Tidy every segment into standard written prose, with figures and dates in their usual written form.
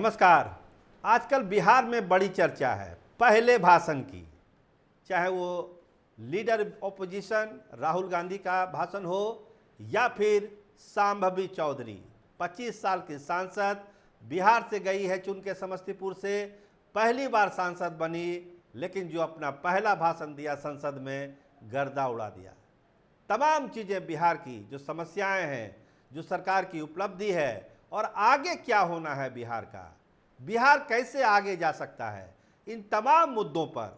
नमस्कार। आजकल बिहार में बड़ी चर्चा है पहले भाषण की, चाहे वो लीडर ऑपोजिशन राहुल गांधी का भाषण हो या फिर शांभवी चौधरी 25 साल की सांसद, बिहार से गई है चुन के समस्तीपुर से, पहली बार सांसद बनी, लेकिन जो अपना पहला भाषण दिया संसद में गर्दा उड़ा दिया। तमाम चीज़ें बिहार की जो समस्याएं हैं, जो सरकार की उपलब्धि है और आगे क्या होना है बिहार का, बिहार कैसे आगे जा सकता है, इन तमाम मुद्दों पर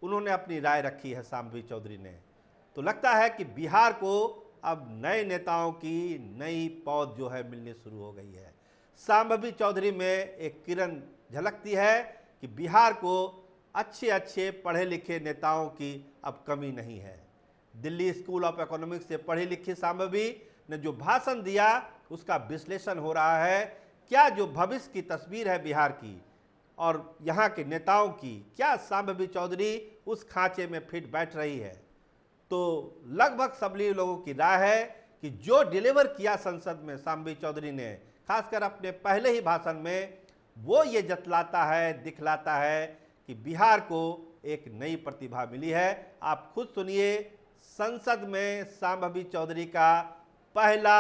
उन्होंने अपनी राय रखी है शांभवी चौधरी ने। तो लगता है कि बिहार को अब नए नेताओं की नई पौध जो है मिलनी शुरू हो गई है। शांभवी चौधरी में एक किरण झलकती है कि बिहार को अच्छे पढ़े लिखे नेताओं की अब कमी नहीं है। दिल्ली स्कूल ऑफ इकोनॉमिक्स से पढ़ी लिखी शांभवी ने जो भाषण दिया उसका विश्लेषण हो रहा है। क्या जो भविष्य की तस्वीर है बिहार की और यहाँ के नेताओं की, क्या शांभवी चौधरी उस खांचे में फिट बैठ रही है? तो लगभग सभी लोगों की राय है कि जो डिलीवर किया संसद में शांभवी चौधरी ने, खासकर अपने पहले ही भाषण में, वो ये जतलाता है, दिखलाता है कि बिहार को एक नई प्रतिभा मिली है। आप खुद सुनिए संसद में शांभवी चौधरी का पहला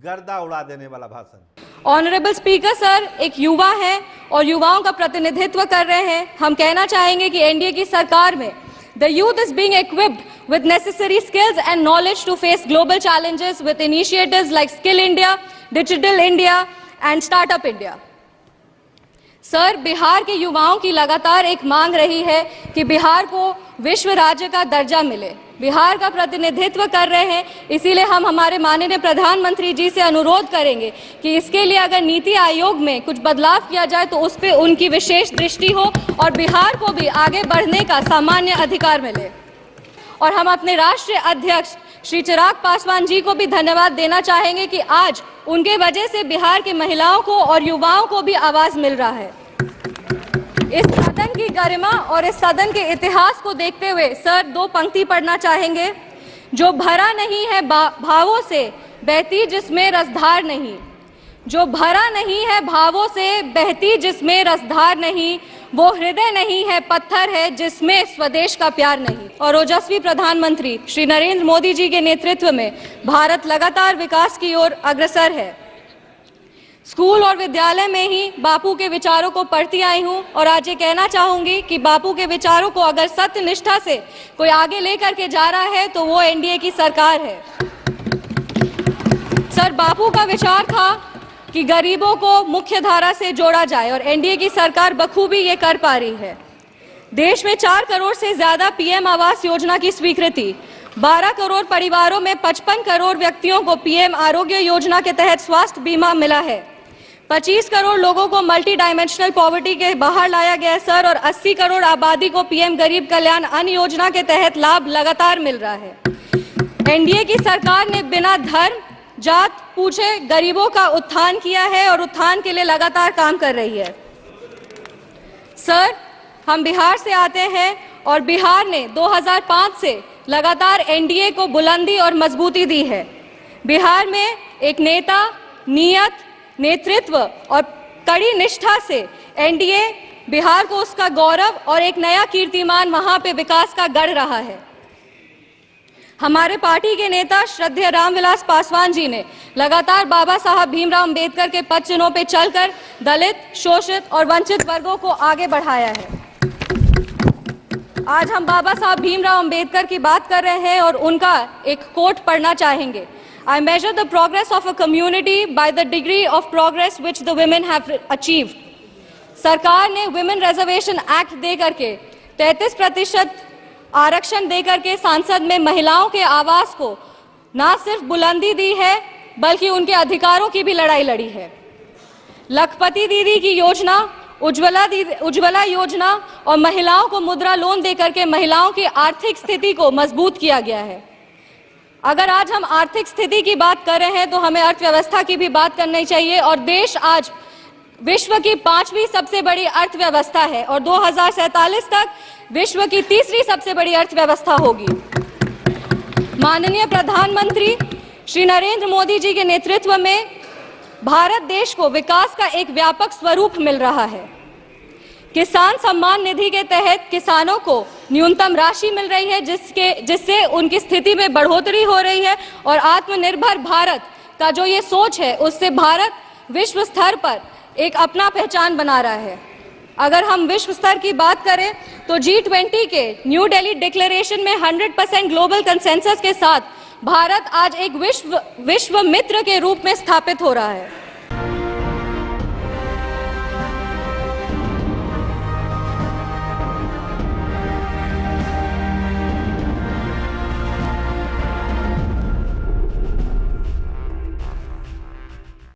गर्दा उड़ा देने वाला भाषण। ऑनरेबल स्पीकर सर, एक युवा है और युवाओं का प्रतिनिधित्व कर रहे हैं। हम कहना चाहेंगे कि एनडीए की सरकार में the youth is being equipped with necessary skills and knowledge to face global challenges with initiatives like Skill India, Digital India and Startup India. Sir, Bihar के युवाओं की लगातार एक मांग रही है कि बिहार को विश्व राज्य का दर्जा मिले। बिहार का प्रतिनिधित्व कर रहे हैं, इसीलिए हम हमारे माननीय प्रधानमंत्री जी से अनुरोध करेंगे कि इसके लिए अगर नीति आयोग में कुछ बदलाव किया जाए तो उस पर उनकी विशेष दृष्टि हो और बिहार को भी आगे बढ़ने का सामान्य अधिकार मिले। और हम अपने राष्ट्रीय अध्यक्ष श्री चिराग पासवान जी को भी धन्यवाद देना चाहेंगे कि आज उनके वजह से बिहार के महिलाओं को और युवाओं को भी आवाज मिल रहा है। इस सदन की गरिमा और इस सदन के इतिहास को देखते हुए सर, दो पंक्ति पढ़ना चाहेंगे। जो भरा नहीं है भावों से बहती जिसमें रसधार नहीं, जो भरा नहीं है भावों से बहती जिसमें रसधार नहीं, वो हृदय नहीं है पत्थर है जिसमें स्वदेश का प्यार नहीं। और ओजस्वी प्रधानमंत्री श्री नरेंद्र मोदी जी के नेतृत्व में भारत लगातार विकास की ओर अग्रसर है। स्कूल और विद्यालय में ही बापू के विचारों को पढ़ती आई हूँ और आज ये कहना चाहूंगी कि बापू के विचारों को अगर सत्य निष्ठा से कोई आगे लेकर के जा रहा है तो वो एनडीए की सरकार है। सर, बापू का विचार था कि गरीबों को मुख्य धारा से जोड़ा जाए और एनडीए की सरकार बखूबी ये कर पा रही है। देश में 4 करोड़ से ज्यादा पीएम आवास योजना की स्वीकृति, 12 करोड़ परिवारों में 55 करोड़ व्यक्तियों को पीएम आरोग्य योजना के तहत स्वास्थ्य बीमा मिला है। 25 करोड़ लोगों को मल्टी डायमेंशनल पॉवर्टी के बाहर लाया गया सर और 80 करोड़ आबादी को पीएम गरीब कल्याण अन्न योजना के तहत लाभ लगातार मिल रहा है। एनडीए की सरकार ने बिना धर्म जात पूछे गरीबों का उत्थान किया है और उत्थान के लिए लगातार काम कर रही है। सर, हम बिहार से आते हैं और बिहार ने 2005 से लगातार एनडीए को बुलंदी और मजबूती दी है। बिहार में एक नेता, नियत, नेतृत्व और कड़ी निष्ठा से एनडीए बिहार को उसका गौरव और एक नया कीर्तिमान वहां पे विकास का गढ़ रहा है। हमारे पार्टी के नेता श्रद्धेय रामविलास पासवान जी ने लगातार बाबा साहब भीमराव अंबेडकर के पद चिन्हों पे चलकर दलित, शोषित और वंचित वर्गों को आगे बढ़ाया है। आज हम बाबा साहब भीमराव अंबेडकर की बात कर रहे हैं और उनका एक कोट पढ़ना चाहेंगे। I measure the progress of a community by the degree of progress which the women have achieved. सरकार ने Women Reservation Act दे करके 33% आरक्षण दे करके सांसद में महिलाओं के आवाज को ना सिर्फ बुलंदी दी है बल्कि उनके अधिकारों की भी लड़ाई लड़ी है। लखपति दीदी की योजना, उज्ज्वला योजना और महिलाओं को मुद्रा लोन दे करके महिलाओं की आर्थिक स्थिति को मजबूत किया गया है। अगर आज हम आर्थिक स्थिति की बात कर रहे हैं तो हमें अर्थव्यवस्था की भी बात करनी चाहिए और देश आज विश्व की 5वीं सबसे बड़ी अर्थव्यवस्था है और 2047 तक विश्व की 3री सबसे बड़ी अर्थव्यवस्था होगी। माननीय प्रधानमंत्री श्री नरेंद्र मोदी जी के नेतृत्व में भारत देश को विकास का एक व्यापक स्वरूप मिल रहा है। किसान सम्मान निधि के तहत किसानों को न्यूनतम राशि मिल रही है, जिससे उनकी स्थिति में बढ़ोतरी हो रही है और आत्मनिर्भर भारत का जो ये सोच है, उससे भारत विश्व स्तर पर एक अपना पहचान बना रहा है। अगर हम विश्व स्तर की बात करें तो G20 के न्यू दिल्ली डिक्लेरेशन में 100% ग्लोबल कंसेंसस के साथ भारत आज एक विश्व मित्र के रूप में स्थापित हो रहा है।